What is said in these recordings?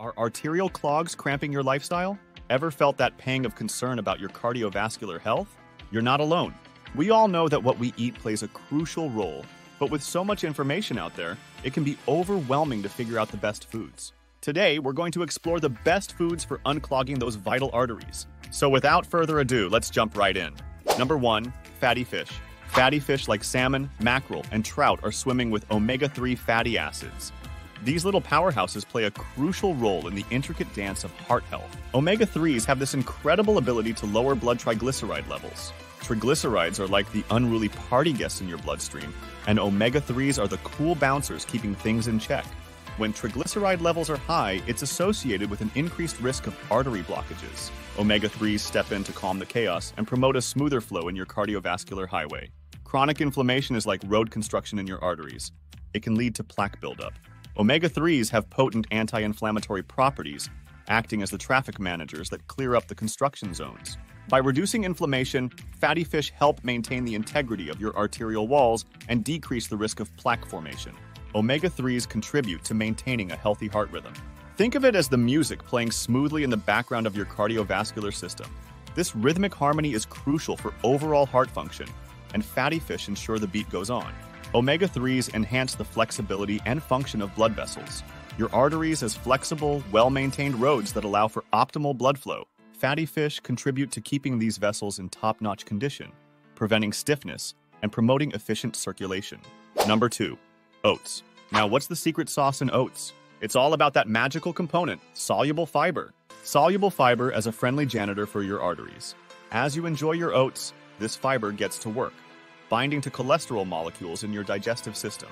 Are arterial clogs cramping your lifestyle? Ever felt that pang of concern about your cardiovascular health? You're not alone. We all know that what we eat plays a crucial role, but with so much information out there, it can be overwhelming to figure out the best foods. Today, we're going to explore the best foods for unclogging those vital arteries. So without further ado, let's jump right in. Number 1, fatty fish. Fatty fish like salmon, mackerel, and trout are swimming with omega-3 fatty acids. These little powerhouses play a crucial role in the intricate dance of heart health. Omega-3s have this incredible ability to lower blood triglyceride levels. Triglycerides are like the unruly party guests in your bloodstream, and omega-3s are the cool bouncers keeping things in check. When triglyceride levels are high, it's associated with an increased risk of artery blockages. Omega-3s step in to calm the chaos and promote a smoother flow in your cardiovascular highway. Chronic inflammation is like road construction in your arteries. It can lead to plaque buildup. Omega-3s have potent anti-inflammatory properties, acting as the traffic managers that clear up the construction zones. By reducing inflammation, fatty fish help maintain the integrity of your arterial walls and decrease the risk of plaque formation. Omega-3s contribute to maintaining a healthy heart rhythm. Think of it as the music playing smoothly in the background of your cardiovascular system. This rhythmic harmony is crucial for overall heart function, and fatty fish ensure the beat goes on. Omega-3s enhance the flexibility and function of blood vessels. Your arteries as flexible, well-maintained roads that allow for optimal blood flow. Fatty fish contribute to keeping these vessels in top-notch condition, preventing stiffness, and promoting efficient circulation. Number 2, oats. Now, what's the secret sauce in oats? It's all about that magical component, soluble fiber. Soluble fiber as a friendly janitor for your arteries. As you enjoy your oats, this fiber gets to work, binding to cholesterol molecules in your digestive system.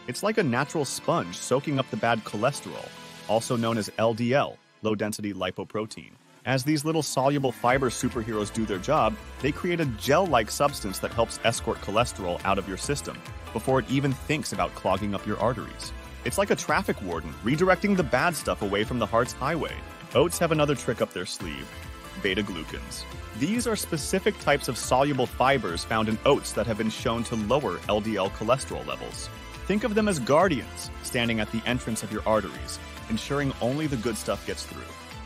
It's like a natural sponge soaking up the bad cholesterol, also known as LDL, low-density lipoprotein. As these little soluble fiber superheroes do their job, they create a gel-like substance that helps escort cholesterol out of your system before it even thinks about clogging up your arteries. It's like a traffic warden, redirecting the bad stuff away from the heart's highway. Oats have another trick up their sleeve: beta-glucans. These are specific types of soluble fibers found in oats that have been shown to lower LDL cholesterol levels. Think of them as guardians, standing at the entrance of your arteries, ensuring only the good stuff gets through.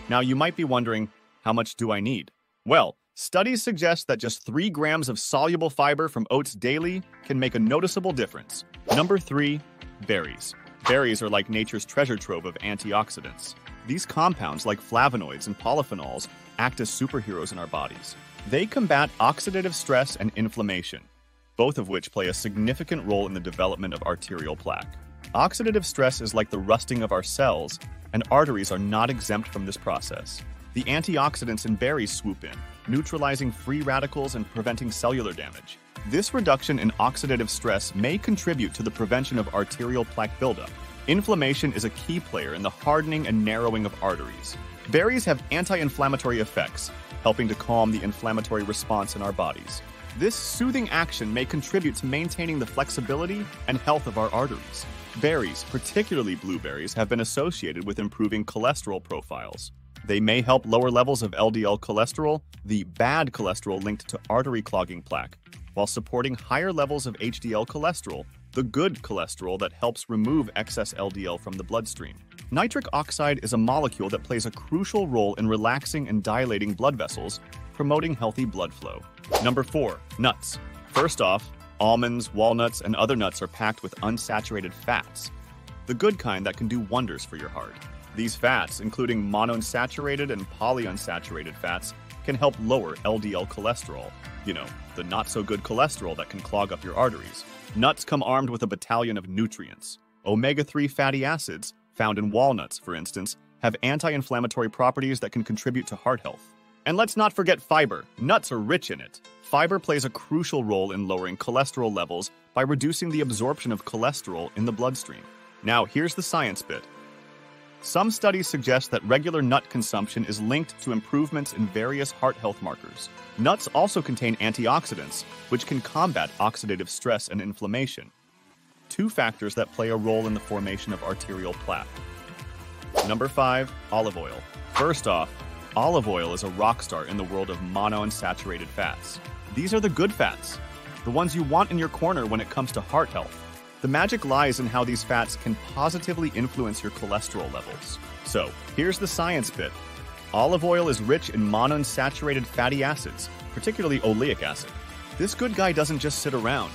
Now, you might be wondering, how much do I need? Well, studies suggest that just 3 grams of soluble fiber from oats daily can make a noticeable difference. Number 3, berries. Berries are like nature's treasure trove of antioxidants. These compounds, like flavonoids and polyphenols, act as superheroes in our bodies. They combat oxidative stress and inflammation, both of which play a significant role in the development of arterial plaque. Oxidative stress is like the rusting of our cells, and arteries are not exempt from this process. The antioxidants in berries swoop in, neutralizing free radicals and preventing cellular damage. This reduction in oxidative stress may contribute to the prevention of arterial plaque buildup. Inflammation is a key player in the hardening and narrowing of arteries. Berries have anti-inflammatory effects, helping to calm the inflammatory response in our bodies. This soothing action may contribute to maintaining the flexibility and health of our arteries. Berries, particularly blueberries, have been associated with improving cholesterol profiles. They may help lower levels of LDL cholesterol, the bad cholesterol linked to artery clogging plaque, while supporting higher levels of HDL cholesterol, the good cholesterol that helps remove excess LDL from the bloodstream. Nitric oxide is a molecule that plays a crucial role in relaxing and dilating blood vessels, promoting healthy blood flow. Number 4, nuts. First off, almonds, walnuts, and other nuts are packed with unsaturated fats, the good kind that can do wonders for your heart. These fats, including monounsaturated and polyunsaturated fats, can help lower LDL cholesterol. You know, the not-so-good cholesterol that can clog up your arteries. Nuts come armed with a battalion of nutrients. Omega-3 fatty acids, found in walnuts, for instance, have anti-inflammatory properties that can contribute to heart health. And let's not forget fiber. Nuts are rich in it. Fiber plays a crucial role in lowering cholesterol levels by reducing the absorption of cholesterol in the bloodstream. Now, here's the science bit. Some studies suggest that regular nut consumption is linked to improvements in various heart health markers. Nuts also contain antioxidants, which can combat oxidative stress and inflammation, 2 factors that play a role in the formation of arterial plaque. Number 5, olive oil. First off, olive oil is a rock star in the world of monounsaturated fats. These are the good fats, the ones you want in your corner when it comes to heart health. The magic lies in how these fats can positively influence your cholesterol levels. So, here's the science bit. Olive oil is rich in monounsaturated fatty acids, particularly oleic acid. This good guy doesn't just sit around.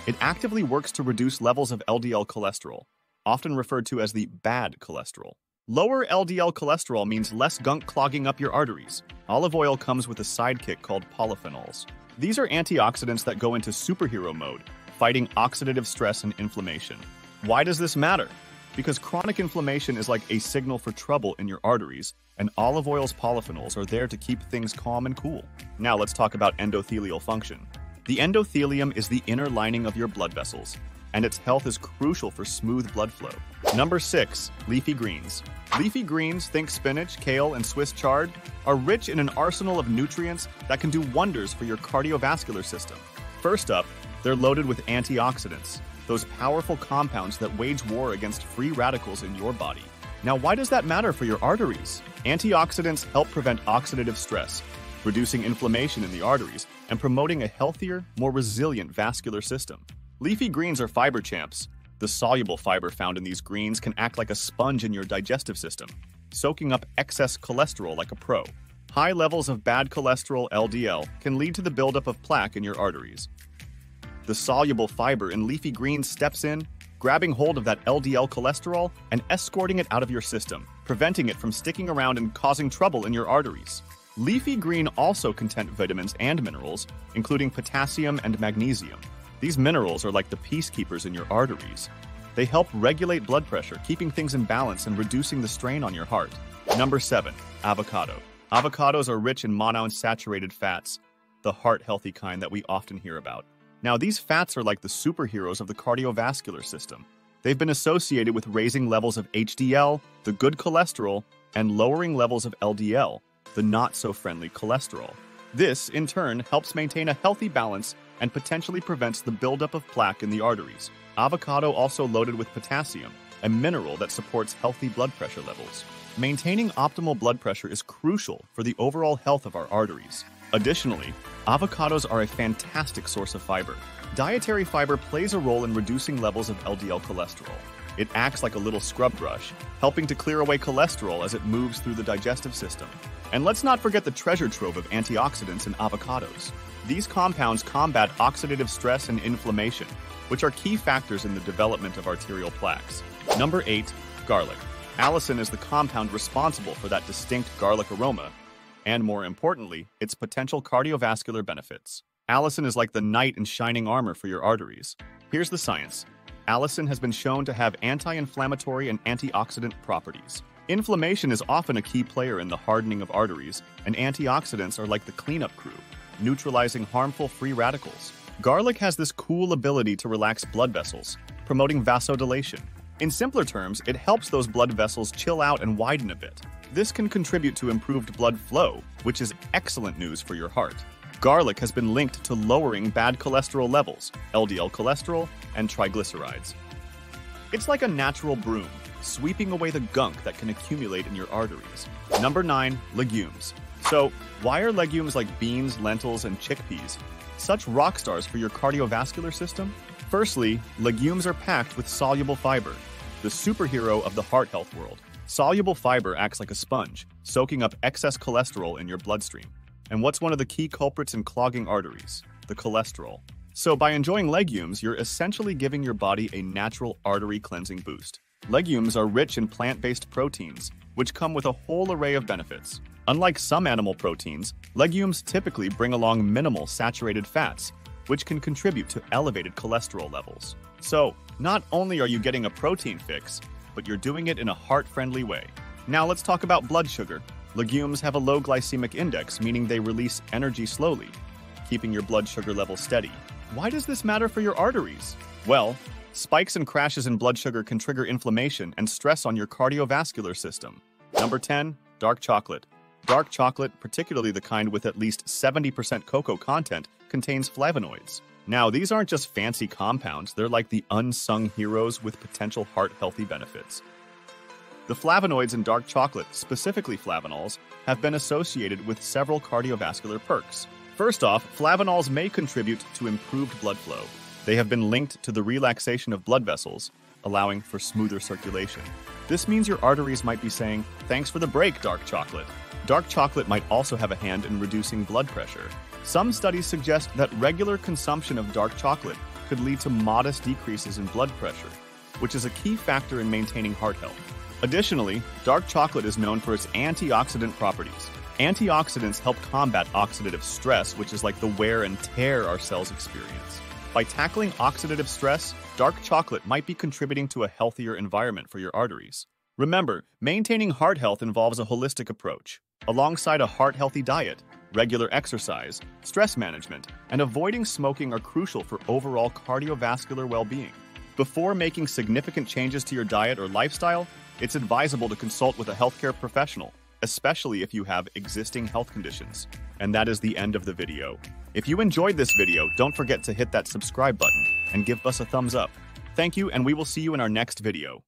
It actively works to reduce levels of LDL cholesterol, often referred to as the bad cholesterol. Lower LDL cholesterol means less gunk clogging up your arteries. Olive oil comes with a sidekick called polyphenols. These are antioxidants that go into superhero mode, fighting oxidative stress and inflammation. Why does this matter? Because chronic inflammation is like a signal for trouble in your arteries, and olive oil's polyphenols are there to keep things calm and cool. Now let's talk about endothelial function. The endothelium is the inner lining of your blood vessels, and its health is crucial for smooth blood flow. Number 6. Leafy greens. Leafy greens, think spinach, kale, and Swiss chard, are rich in an arsenal of nutrients that can do wonders for your cardiovascular system. First up, they're loaded with antioxidants, those powerful compounds that wage war against free radicals in your body. Now, why does that matter for your arteries? Antioxidants help prevent oxidative stress, reducing inflammation in the arteries and promoting a healthier, more resilient vascular system. Leafy greens are fiber champs. The soluble fiber found in these greens can act like a sponge in your digestive system, soaking up excess cholesterol like a pro. High levels of bad cholesterol, LDL, can lead to the buildup of plaque in your arteries. The soluble fiber in leafy greens steps in, grabbing hold of that LDL cholesterol and escorting it out of your system, preventing it from sticking around and causing trouble in your arteries. Leafy green also contain vitamins and minerals, including potassium and magnesium. These minerals are like the peacekeepers in your arteries. They help regulate blood pressure, keeping things in balance and reducing the strain on your heart. Number 7. Avocado. Avocados are rich in monounsaturated fats, the heart-healthy kind that we often hear about. Now, these fats are like the superheroes of the cardiovascular system. They've been associated with raising levels of HDL, the good cholesterol, and lowering levels of LDL, the not-so-friendly cholesterol. This, in turn, helps maintain a healthy balance and potentially prevents the buildup of plaque in the arteries. Avocado also loaded with potassium, a mineral that supports healthy blood pressure levels. Maintaining optimal blood pressure is crucial for the overall health of our arteries. Additionally, avocados are a fantastic source of fiber. Dietary fiber plays a role in reducing levels of LDL cholesterol. It acts like a little scrub brush, helping to clear away cholesterol as it moves through the digestive system. And let's not forget the treasure trove of antioxidants in avocados. These compounds combat oxidative stress and inflammation, which are key factors in the development of arterial plaques. Number 8. Garlic. Allicin is the compound responsible for that distinct garlic aroma, and more importantly, its potential cardiovascular benefits. Allicin is like the knight in shining armor for your arteries. Here's the science. Allicin has been shown to have anti-inflammatory and antioxidant properties. Inflammation is often a key player in the hardening of arteries, and antioxidants are like the cleanup crew, neutralizing harmful free radicals. Garlic has this cool ability to relax blood vessels, promoting vasodilation. In simpler terms, it helps those blood vessels chill out and widen a bit. This can contribute to improved blood flow, which is excellent news for your heart. Garlic has been linked to lowering bad cholesterol levels, LDL cholesterol, and triglycerides. It's like a natural broom, sweeping away the gunk that can accumulate in your arteries. Number 9. Legumes. So, why are legumes like beans, lentils, and chickpeas such rock stars for your cardiovascular system? Firstly, legumes are packed with soluble fiber, the superhero of the heart health world. Soluble fiber acts like a sponge, soaking up excess cholesterol in your bloodstream. And what's one of the key culprits in clogging arteries? The cholesterol. So by enjoying legumes, you're essentially giving your body a natural artery cleansing boost. Legumes are rich in plant-based proteins, which come with a whole array of benefits. Unlike some animal proteins, legumes typically bring along minimal saturated fats, which can contribute to elevated cholesterol levels. So, not only are you getting a protein fix, but you're doing it in a heart-friendly way. Now let's talk about blood sugar. Legumes have a low glycemic index, meaning they release energy slowly, keeping your blood sugar level steady. Why does this matter for your arteries? Well, spikes and crashes in blood sugar can trigger inflammation and stress on your cardiovascular system. Number 10. Dark chocolate. Dark chocolate, particularly the kind with at least 70% cocoa content, contains flavonoids. Now, these aren't just fancy compounds, they're like the unsung heroes with potential heart-healthy benefits. The flavonoids in dark chocolate, specifically flavanols, have been associated with several cardiovascular perks. First off, flavanols may contribute to improved blood flow. They have been linked to the relaxation of blood vessels, allowing for smoother circulation. This means your arteries might be saying, "Thanks for the break, dark chocolate." Dark chocolate might also have a hand in reducing blood pressure. Some studies suggest that regular consumption of dark chocolate could lead to modest decreases in blood pressure, which is a key factor in maintaining heart health. Additionally, dark chocolate is known for its antioxidant properties. Antioxidants help combat oxidative stress, which is like the wear and tear our cells experience. By tackling oxidative stress, dark chocolate might be contributing to a healthier environment for your arteries. Remember, maintaining heart health involves a holistic approach. Alongside a heart-healthy diet, regular exercise, stress management, and avoiding smoking are crucial for overall cardiovascular well-being. Before making significant changes to your diet or lifestyle, it's advisable to consult with a healthcare professional, especially if you have existing health conditions. And that is the end of the video. If you enjoyed this video, don't forget to hit that subscribe button and give us a thumbs up. Thank you, and we will see you in our next video.